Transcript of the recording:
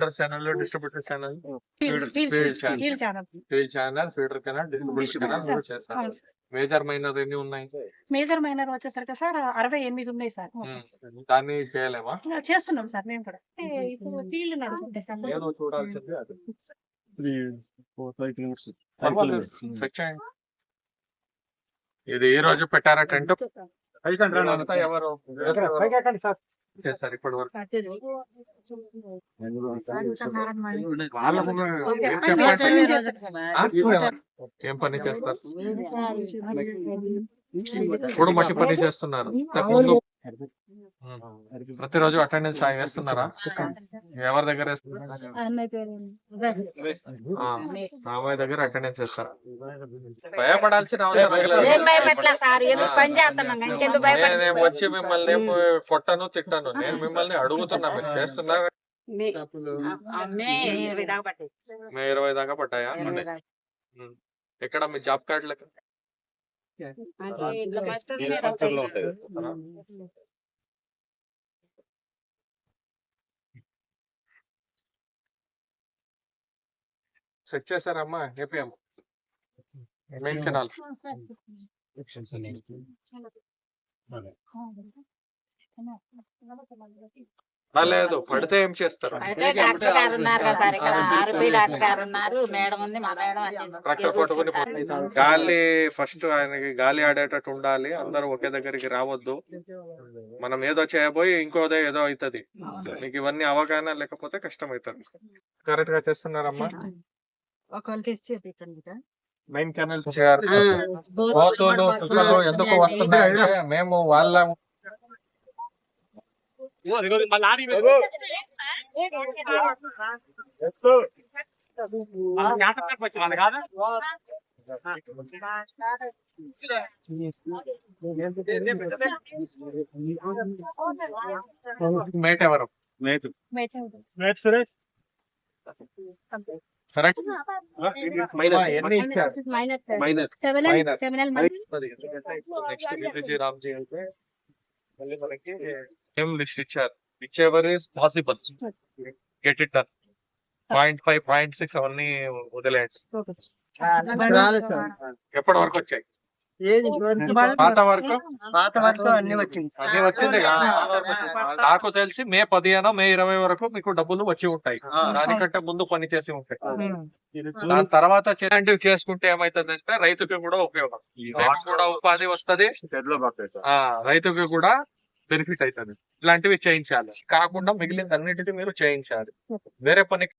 Feeder channel, distributor channel, channel, feeder canal, distributor canal కూడా చేస్తారు. Major minor ఎన్ని ఉన్నాయి? మేజర్ మైనర్ వచ్చేసరికి సార్ 68 ఉన్నాయి సార్. దాన్ని చేయలేమా? చేస్తున్నాం సార్ మేము కూడా. ఇప్పుడు ఫీల్డ్ నడుస్తుంది సార్. నేను చూడాల్సింది అది. 3, 4, 5 kilometers. ఇది ఈ రోజు పెట్టారా టెంట్? ఎవరు చేస్తారు ఇప్పటి వరకు? ఏం పని చేస్తారు? ఇప్పుడు మట్టి పని చేస్తున్నారు. ప్రతిరోజు అటెండెన్స్ వేస్తున్నారా? ఎవరి దగ్గర అమ్మాయి దగ్గర అటెండెన్స్ వేస్తారా? భయపడాల్సిన నేను వచ్చి మిమ్మల్ని కొట్టను తిట్టాను. నేను మిమ్మల్ని అడుగుతున్నా, మీరు చేస్తున్నా. మే 20 దాకా పట్టాయా? ఎక్కడ మీ జాబ్ కార్డులకు? సెట్ చేశారమ్మా ఏపీఎం మెయిన్ కెనాల్? లేదు, పడితే ఏం చేస్తారు? ట్రాక్టర్ పట్టుకుని గాలి ఫస్ట్ ఆయనకి గాలి ఆడేటట్టు ఉండాలి. అందరూ ఒకే దగ్గరికి రావద్దు. మనం ఏదో చేయబోయి ఇంకోదే ఏదో అవుతుంది. మీకు ఇవన్నీ అవగాహన లేకపోతే కష్టం అవుతుంది. కరెక్ట్ గా చేస్తున్నారమ్మా? మెయిన్ కెనాల్ కోతులు కుక్కలు ఎందుకు వస్తున్నాయంటే మేము వాళ్ళ మేట్ ఎవరు? Mate Suresh correct. ఎన్ని ఇచ్చారు? రామ్జీ అయితే మళ్ళీ మనకి ఏం లిస్ట్ ఇచ్చారు? Which is possible get it done. 0.5, 0.6 అవన్నీ వదిలేయండి. ఎప్పటి వరకు వచ్చాయి? పాత వరకు అన్ని వచ్చింది. నాకు తెలిసి మే 15, మే 20 వరకు మీకు డబ్బులు వచ్చి ఉంటాయి. దానికంటే ముందు పని చేసి ఉంటాయి. దాని తర్వాత చేసుకుంటే ఏమైతుందంటే రైతుకి కూడా ఉపయోగం, కూడా ఉపాధి వస్తుంది, రైతుకి కూడా బెనిఫిట్ అవుతుంది. ఇలాంటివి చేయించాలి. కాకుండా మిగిలిన అన్నిటిని మీరు చేయించాలి. వేరే పని